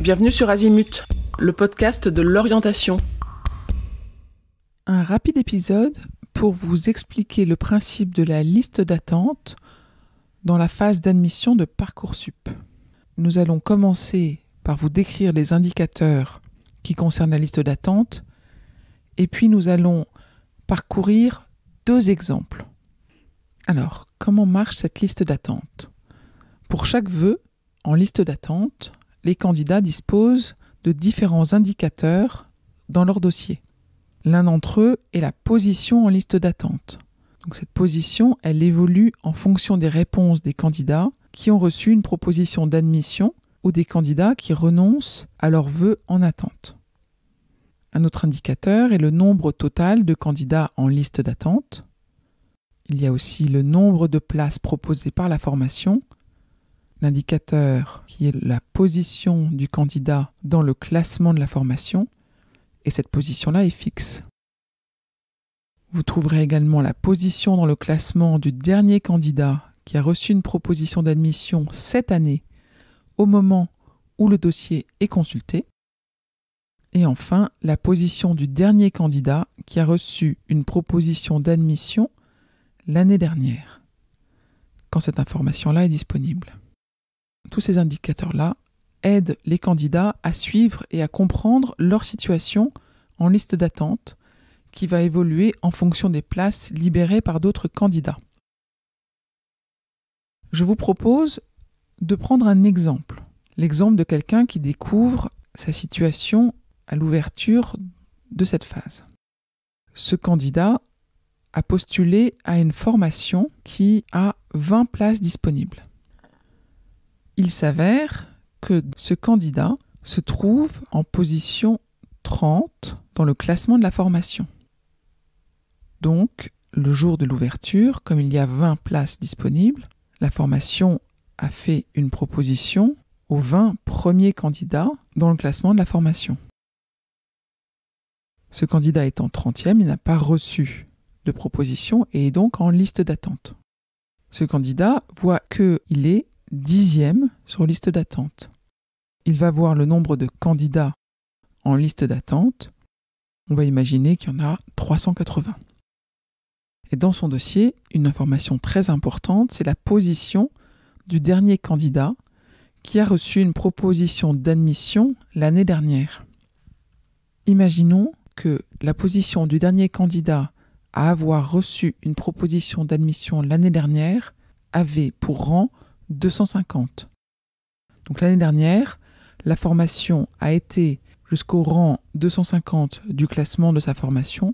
Bienvenue sur Azimut, le podcast de l'orientation. Un rapide épisode pour vous expliquer le principe de la liste d'attente dans la phase d'admission de Parcoursup. Nous allons commencer par vous décrire les indicateurs qui concernent la liste d'attente et puis nous allons parcourir 2 exemples. Alors, comment marche cette liste d'attente ? Pour chaque vœu en liste d'attente, les candidats disposent de différents indicateurs dans leur dossier. L'un d'entre eux est la position en liste d'attente. Donc cette position, elle évolue en fonction des réponses des candidats qui ont reçu une proposition d'admission ou des candidats qui renoncent à leur vœu en attente. Un autre indicateur est le nombre total de candidats en liste d'attente. Il y a aussi le nombre de places proposées par la formation, l'indicateur qui est la position du candidat dans le classement de la formation, et cette position-là est fixe. Vous trouverez également la position dans le classement du dernier candidat qui a reçu une proposition d'admission cette année au moment où le dossier est consulté. Et enfin, la position du dernier candidat qui a reçu une proposition d'admission l'année dernière, quand cette information-là est disponible. Tous ces indicateurs-là aident les candidats à suivre et à comprendre leur situation en liste d'attente qui va évoluer en fonction des places libérées par d'autres candidats. Je vous propose de prendre un exemple, l'exemple de quelqu'un qui découvre sa situation à l'ouverture de cette phase. Ce candidat a postulé à une formation qui a 20 places disponibles. Il s'avère que ce candidat se trouve en position 30 dans le classement de la formation. Donc, le jour de l'ouverture, comme il y a 20 places disponibles, la formation a fait une proposition aux 20 premiers candidats dans le classement de la formation. Ce candidat étant 30e, il n'a pas reçu de proposition et est donc en liste d'attente. Ce candidat voit qu'il est 10e sur liste d'attente. Il va voir le nombre de candidats en liste d'attente. On va imaginer qu'il y en a 380. Et dans son dossier, une information très importante, c'est la position du dernier candidat qui a reçu une proposition d'admission l'année dernière. Imaginons que la position du dernier candidat à avoir reçu une proposition d'admission l'année dernière avait pour rang 250. Donc l'année dernière, la formation a été jusqu'au rang 250 du classement de sa formation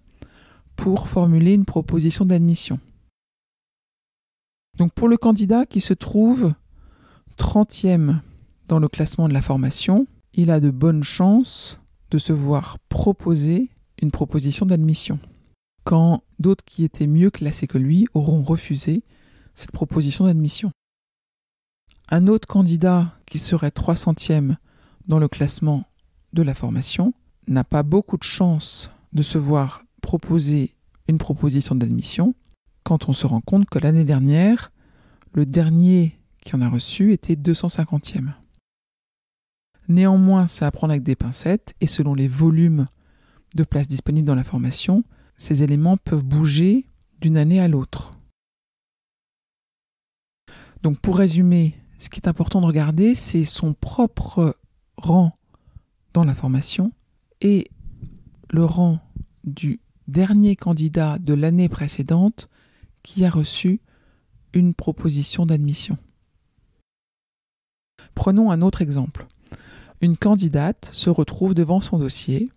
pour formuler une proposition d'admission. Donc pour le candidat qui se trouve 30e dans le classement de la formation, il a de bonnes chances de se voir proposer une proposition d'admission, quand d'autres qui étaient mieux classés que lui auront refusé cette proposition d'admission. Un autre candidat qui serait 300e dans le classement de la formation n'a pas beaucoup de chances de se voir proposer une proposition d'admission quand on se rend compte que l'année dernière, le dernier qui en a reçu était 250e. Néanmoins, c'est à prendre avec des pincettes et selon les volumes de places disponibles dans la formation, ces éléments peuvent bouger d'une année à l'autre. Donc pour résumer, ce qui est important de regarder, c'est son propre rang dans la formation et le rang du dernier candidat de l'année précédente qui a reçu une proposition d'admission. Prenons un autre exemple. Une candidate se retrouve devant son dossier.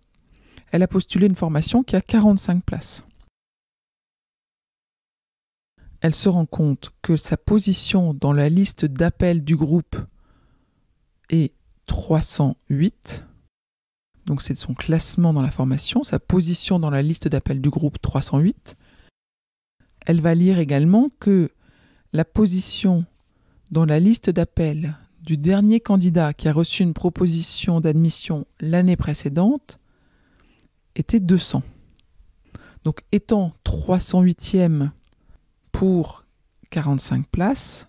Elle a postulé une formation qui a 45 places. Elle se rend compte que sa position dans la liste d'appel du groupe est 308. Donc c'est son classement dans la formation, sa position dans la liste d'appel du groupe 308. Elle va lire également que la position dans la liste d'appel du dernier candidat qui a reçu une proposition d'admission l'année précédente était 200. Donc étant 308e pour 45 places,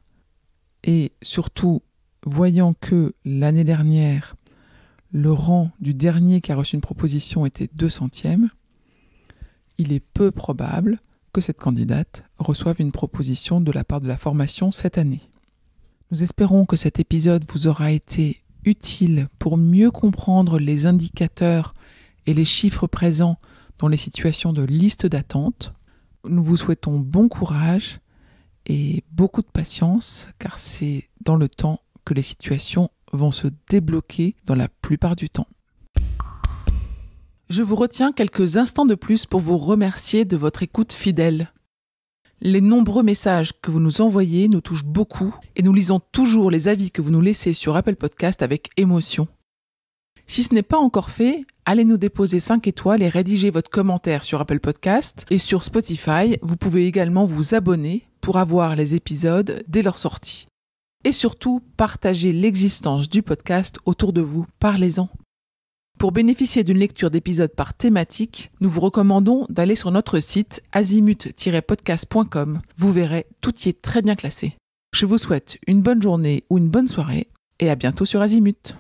et surtout voyant que l'année dernière, le rang du dernier qui a reçu une proposition était 200e, il est peu probable que cette candidate reçoive une proposition de la part de la formation cette année. Nous espérons que cet épisode vous aura été utile pour mieux comprendre les indicateurs et les chiffres présents dans les situations de liste d'attente. Nous vous souhaitons bon courage et beaucoup de patience, car c'est dans le temps que les situations vont se débloquer dans la plupart du temps. Je vous retiens quelques instants de plus pour vous remercier de votre écoute fidèle. Les nombreux messages que vous nous envoyez nous touchent beaucoup et nous lisons toujours les avis que vous nous laissez sur Apple Podcast avec émotion. Si ce n'est pas encore fait, allez nous déposer 5 étoiles et rédigez votre commentaire sur Apple Podcast et sur Spotify. Vous pouvez également vous abonner pour avoir les épisodes dès leur sortie. Et surtout, partagez l'existence du podcast autour de vous, parlez-en. Pour bénéficier d'une lecture d'épisodes par thématique, nous vous recommandons d'aller sur notre site azimut-podcast.com. Vous verrez, tout y est très bien classé. Je vous souhaite une bonne journée ou une bonne soirée et à bientôt sur Azimut.